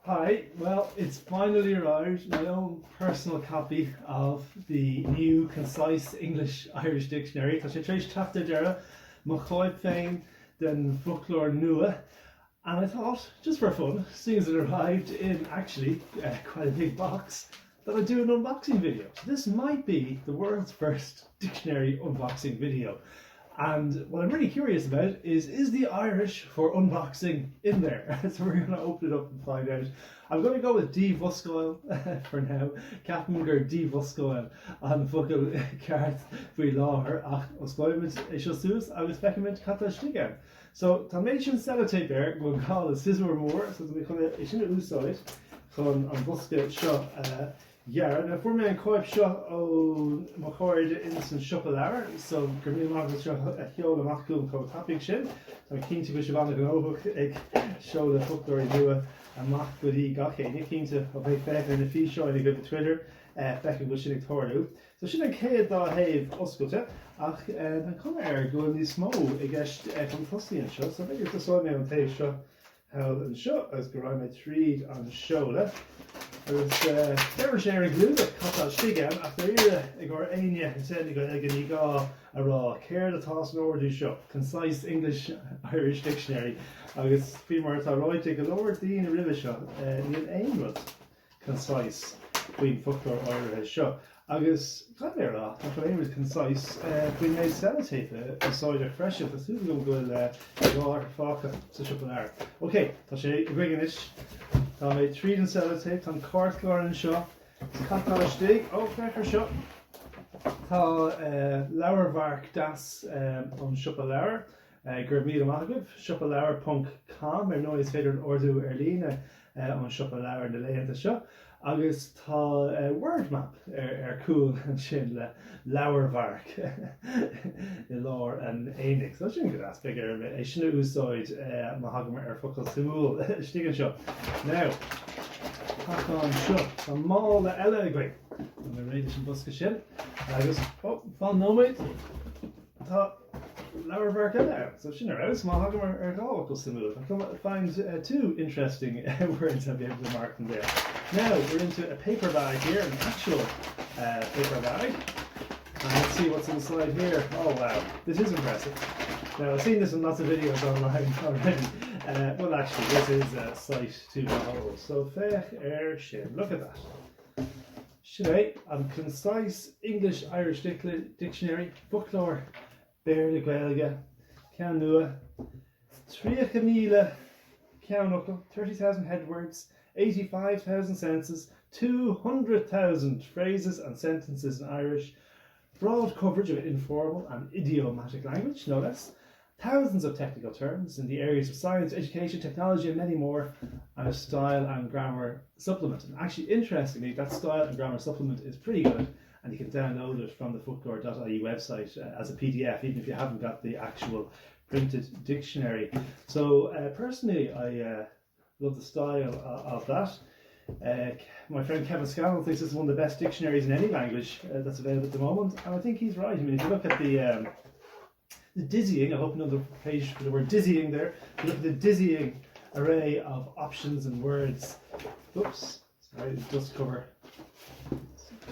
Hi, well, it's finally arrived, my own personal copy of the new Concise English-Irish Dictionary. Tá sé tréis tafta dera, mo chuirfeá féin den folklore NUA. And I thought, just for fun, seeing as it arrived in actually quite a big box, that I'd do an unboxing video. So this might be the world's first dictionary unboxing video. And what I'm really curious about is the Irish for unboxing in there? So we're going to open it up and find out. I'm going to go with Díbhoscáil for now. Captain gur Díbhoscáil an focail ceart faoi láthair ach oscailimid é seo suas agus feicimid chatta stigean. So tá méid sin sellotape air go gáil a scissor mór, so we chuna é sinna úsáid chun an bosca seo Jaar, na voor mij een koop shot o machoid in zijn chocolade, so gurmi mag zo heel de makkelijk ko topping shit. So keen to wish van de over ik show the book door NUA en mag voor die gach en keen to op ik back in the feed show en ik op Twitter back in wishing ik hoor so should ik head daar have oscote ach dan kom go in die small ik guess van Fossi shot so ik just saw me on tape shot how the shot as go my treat on the shoulder. Never sharing glue that cut out stigan after I got Anya and said you got a raw care the toss and over show Concise English-Irish Dictionary. I guess female right take a lower Dean River shot in aim concise between folklore Irish show. I guess got there a name was concise we made sellotape aside a fresh if the soon go fáca such up an hour. Okay, tá sé bringing Tá mé tríd an sellotape, tá cartlar an seo, catá stig, ó fechar seo. Tá leabharmharc das an siopa leabhar, gur míad amachgah, siopa-leabhar.com nó is féidir an ordú líne an siopa leabhar na léanta seo. Agus tá word map cool an sin le leabharmharc I lár an éinig. So sin go as figure é sinna úsáid má hagamar focail simúl stig an seo. Now, pack on seo, tá má le eile againn. Tá réidir sin bosca sin. Agus, fan nóid, tá leabharmharc eile. So sin ar aus, má hagamar gáil simúl. I find two interesting words I'll be able to mark them there. Now we're into a paper bag here, an actual paper bag. And let's see what's inside here. Oh wow, this is impressive. Now I've seen this in lots of videos online already. Well actually this is a site to behold. So fech shin. Look at that. Shinay, Concise English-Irish Dictionary, folklore, Cén Ghaeilge, Cén NUA, 30,000 headwords, 85,000 sentences, 200,000 phrases and sentences in Irish, broad coverage of informal and idiomatic language, no less, thousands of technical terms in the areas of science, education, technology and many more, and a style and grammar supplement. And actually, interestingly, that style and grammar supplement is pretty good, and you can download it from the folklore.ie website as a PDF, even if you haven't got the actual printed dictionary. So personally, I love the style of that. My friend Kevin Scannell thinks this is one of the best dictionaries in any language that's available at the moment, and I think he's right. I mean, if you look at the dizzying, I'll open another page for the word dizzying there. If you look at the dizzying array of options and words. Oops, sorry, the dust cover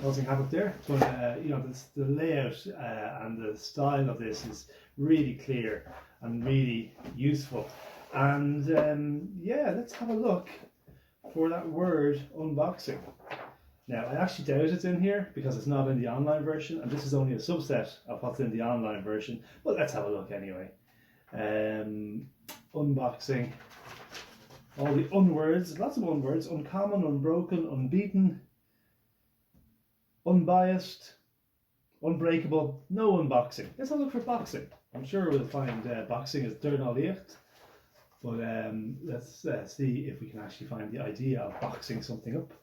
causing havoc there. But you know, the layout and the style of this is really clear and really useful. And yeah, let's have a look for that word unboxing. Now, I actually doubt it's in here because it's not in the online version, and this is only a subset of what's in the online version. But let's have a look anyway. Unboxing. All the unwords, lots of unwords: uncommon, unbroken, unbeaten, unbiased, unbreakable. No unboxing. Let's have a look for boxing. I'm sure we'll find boxing is Durnalicht. But let's see if we can actually find the idea of boxing something up.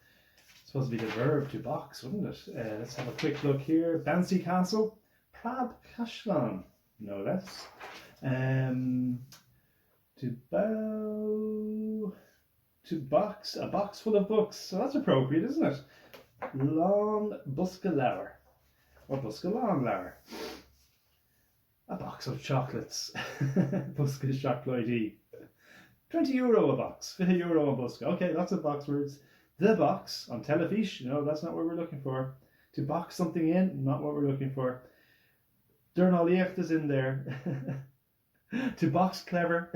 It's supposed to be the verb to box, wouldn't it? Let's have a quick look here. Bouncy castle, Prab Cashlan, no less. To box, a box full of books. So that's appropriate, isn't it? Long Buska Lower, or Buska Long Lower. A box of chocolates. Buska chocolate. €20 a box, €50 on Busca. Okay, lots of box words. The box, on telefish, no, that's not what we're looking for. To box something in, not what we're looking for. Durnaliacht is in there. To box clever.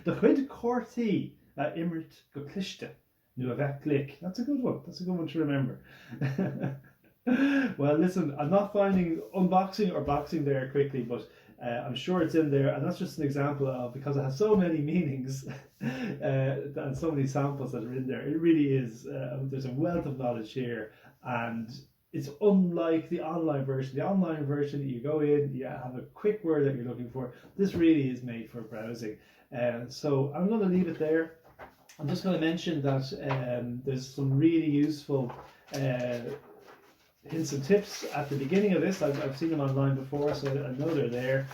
The chuid corti imrit go cliste. Nu a vet click. That's a good one. That's a good one to remember. Well, listen, I'm not finding unboxing or boxing there quickly, but I'm sure it's in there, and that's just an example of, because it has so many meanings and so many samples that are in there. It really is. There's a wealth of knowledge here, and it's unlike the online version. The online version, you go in, you have a quick word that you're looking for. This really is made for browsing. So I'm going to leave it there. I'm just going to mention that there's some really useful hints and tips at the beginning of this. I've seen them online before, so I know they're there.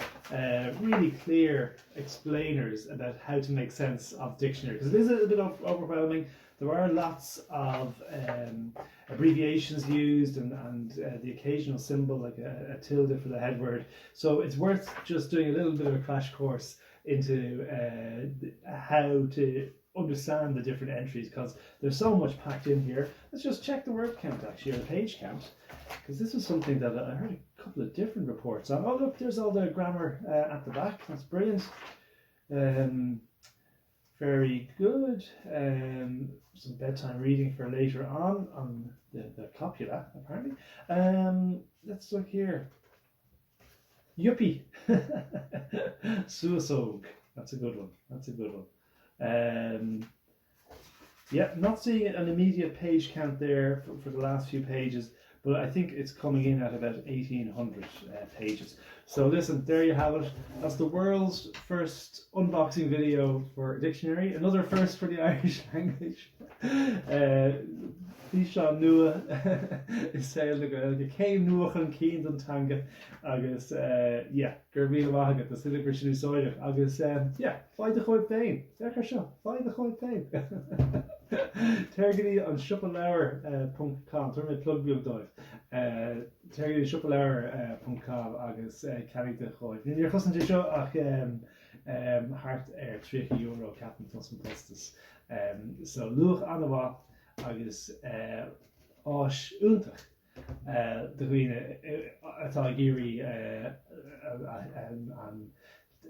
Really clear explainers about how to make sense of dictionary, because it is a bit overwhelming. There are lots of abbreviations used and the occasional symbol like a tilde for the head word. So it's worth just doing a little bit of a crash course into how to understand the different entries, because there's so much packed in here. Let's just check the word count actually, or the page count, because this is something that I heard a couple of different reports on. Oh look, there's all the grammar at the back. That's brilliant. Very good. Some bedtime reading for later on the copula, apparently. Let's look here. Yuppie. Suasog. That's a good one. That's a good one. Yeah, not seeing an immediate page count there for the last few pages, but I think it's coming in at about 1,800 pages. So listen, there you have it. That's the world's first unboxing video for a dictionary. Another first for the Irish language. FÍSEÁN NUA is Cén Ghaeilge. Céim nuachan cín don tanga. Agus, yeah, gur bhíle maithagat, the civic version úsáideach. Agus, yeah, fáid a chuid féin. Deachar seo, fáid a chuid féin. Tergidi an chuirfeá.com. Turn my plug blue dive. Tergidi chuirfeá.com agus canig de chuid. Níor chusan tí seo ach hart €3 capan tusan postas. So luach anha agus áis úntach de chuoine atá géirí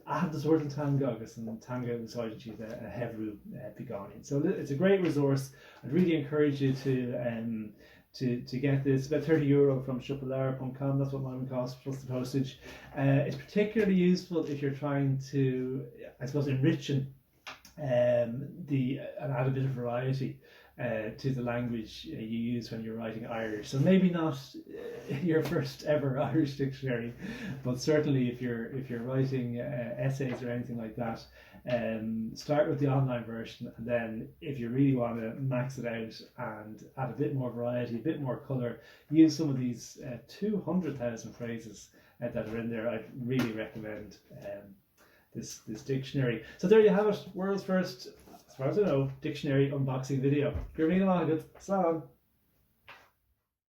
an this word in Tanga agus and Tanga decided to a Hebrew begonin. So it's a great resource. I'd really encourage you to get this. About €30 from chuirfeá.com. That's what mine costs plus the postage. It's particularly useful if you're trying to, I suppose, enrich and add a bit of variety to the language you use when you're writing Irish. So maybe not your first ever Irish dictionary, but certainly if you're writing essays or anything like that, start with the online version, and then if you really want to max it out and add a bit more variety, a bit more colour, use some of these 200,000 phrases that are in there. I'd really recommend this dictionary. So there you have it, world's first, as far as I know, dictionary unboxing video. Good. Slán.